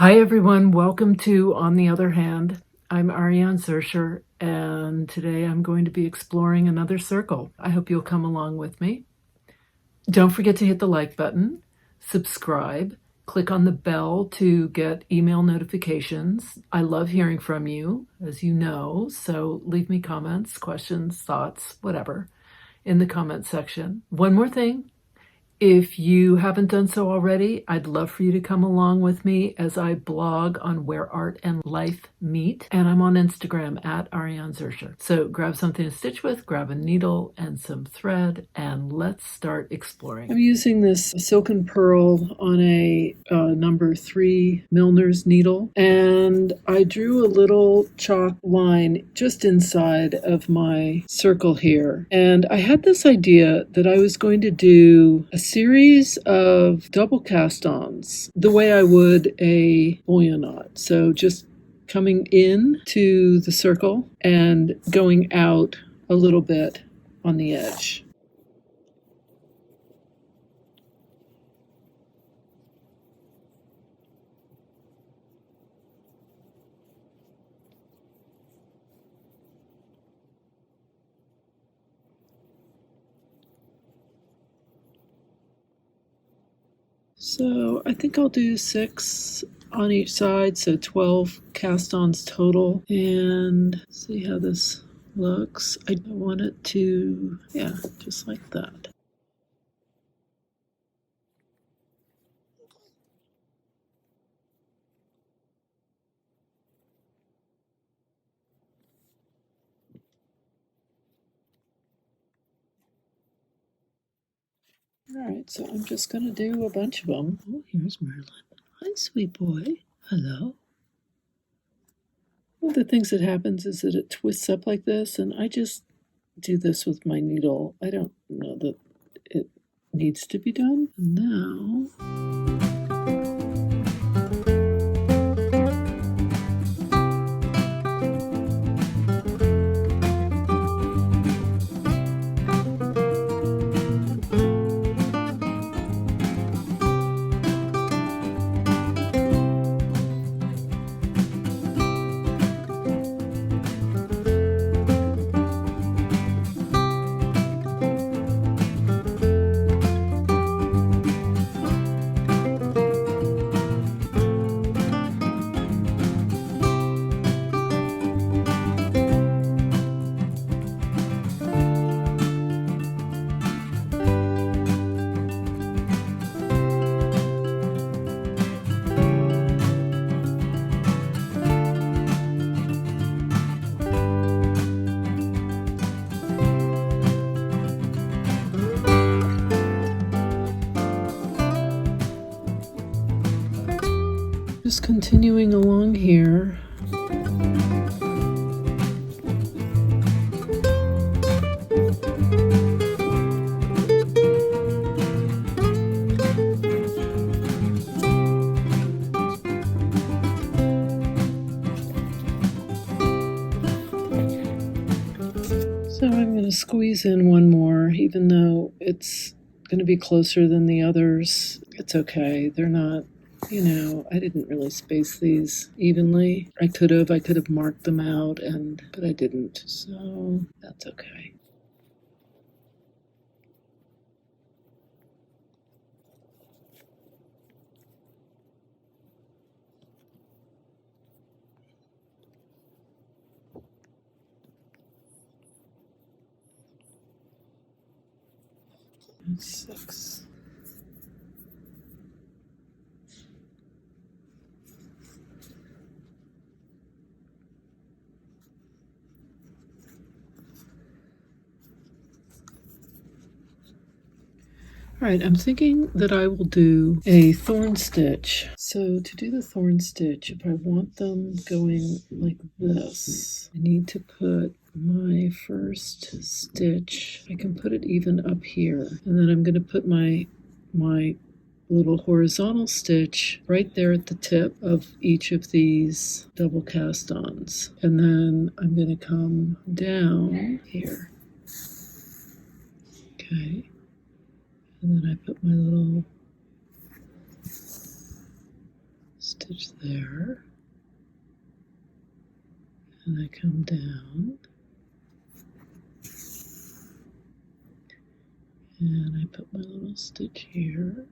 Hi everyone, welcome to On the Other Hand. I'm Ariane Zurcher, and today I'm going to be exploring another circle. I hope you'll come along with me. Don't forget to hit the like button, subscribe, click on the bell to get email notifications. I love hearing from you, as you know, so leave me comments, questions, thoughts, whatever, in the comment section. One more thing. If you haven't done so already, I'd love for you to come along with me as I blog on where art and life meet. And I'm on Instagram at Ariane Zurcher. So grab something to stitch with, grab a needle and some thread, and let's start exploring. I'm using this Silken Pearl on a number 3 Milliners Needle. And I drew a little chalk line just inside of my circle here. And I had this idea that I was going to do a series of double cast-ons the way I would a bullion knot. So just coming in to the circle and going out a little bit on the edge. So I think I'll do 6 on each side, so 12 cast-ons total, and see how this looks. I want it to, just like that. All right, so I'm just going to do a bunch of them. Oh, here's Merlin. Hi, sweet boy. Hello. One of the things that happens is that it twists up like this, and I just do this with my needle. I don't know that it needs to be done. Now, just continuing along here. So I'm going to squeeze in one more, even though it's going to be closer than the others. It's okay. They're not, I didn't really space these evenly. I could have marked them out, but I didn't. So that's okay. That's 6. All right, I'm thinking that I will do a thorn stitch. So to do the thorn stitch, if I want them going like this, I need to put my first stitch, I can put it even up here, and then I'm going to put my little horizontal stitch right there at the tip of each of these double cast-ons, and then I'm going to come down here. Okay, and then I put my little stitch there, and I come down, and I put my little stitch here,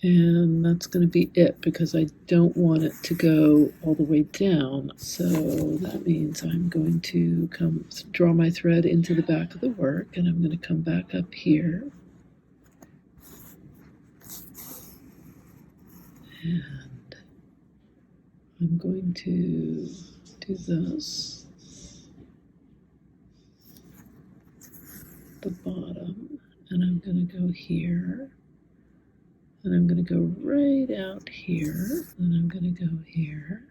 and that's going to be it because I don't want it to go all the way down. So that means I'm going to draw my thread into the back of the work, and I'm going to come back up here, and I'm going to do this, the bottom, and I'm going to go here, and I'm going to go right out here, and I'm going to go here,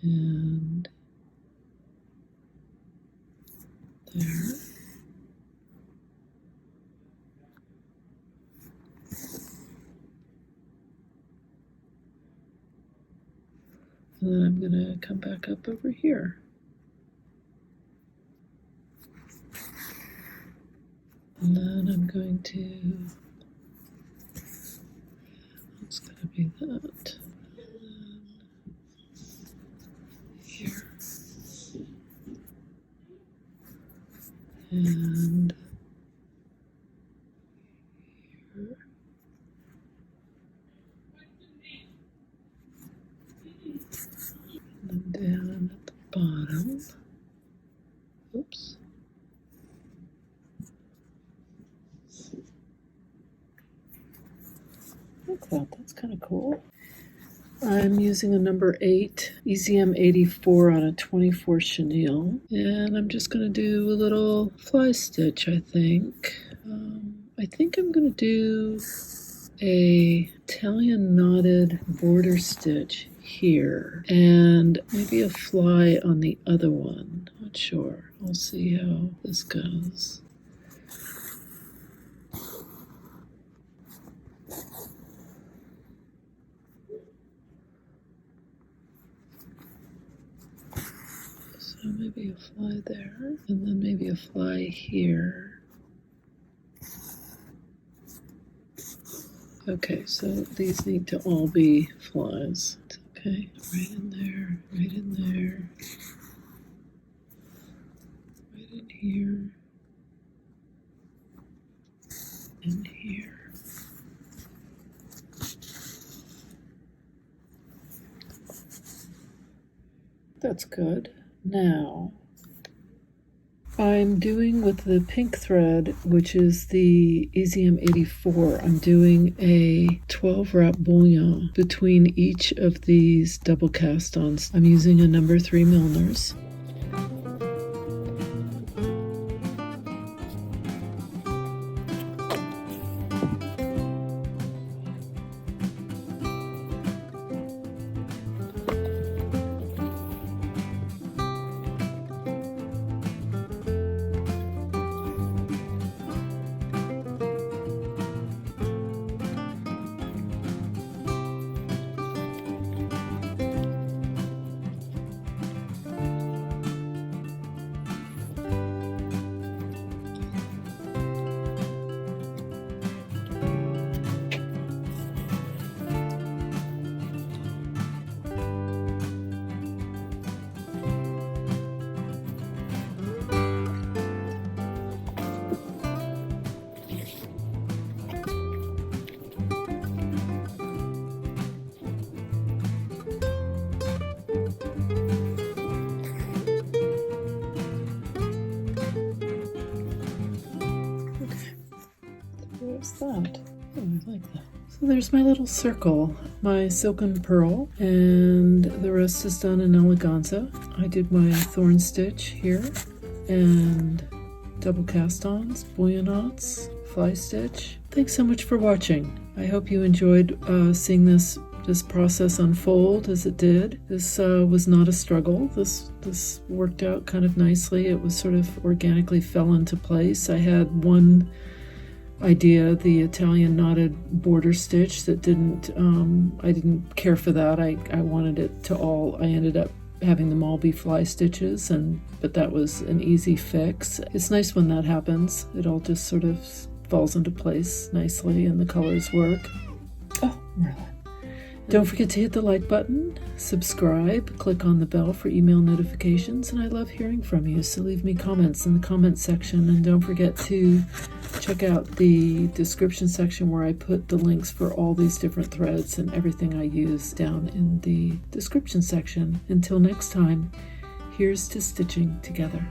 and there, and then I'm going to come back up over here. And then I'm going to, it's going to be that, here, and here, and then down at the bottom, oops. Look at that, that's kind of cool. I'm using a number 8 EZM 84 on a 24 chenille, and I'm just going to do a little fly stitch, I think. I think I'm going to do a Italian knotted border stitch here, and maybe a fly on the other one. Not sure. We'll see how this goes. So maybe a fly there, and then maybe a fly here. Okay, so these need to all be flies. Okay, right in there, right in there, right in here, in here. That's good. Now, I'm doing with the pink thread, which is the EZM 84, I'm doing a 12 wrap bullion between each of these double cast-ons. I'm using a number 3 Milliners. That. Oh, I like that. So there's my little circle, my Silken Pearl, and the rest is done in eleganza. I did my thorn stitch here, and double cast-ons, bullion knots, fly stitch. Thanks so much for watching. I hope you enjoyed seeing this process unfold as it did. This was not a struggle. This worked out kind of nicely. It was sort of organically fell into place. I had one idea, the Italian knotted border stitch, that I didn't care for that. I wanted it to all, I ended up having them all be fly stitches, but that was an easy fix. It's nice when that happens. It all just sort of falls into place nicely and the colors work. Oh, Merlin. Don't forget to hit the like button, subscribe, click on the bell for email notifications, and I love hearing from you, so leave me comments in the comment section, and don't forget to check out the description section where I put the links for all these different threads and everything I use down in the description section. Until next time, here's to stitching together.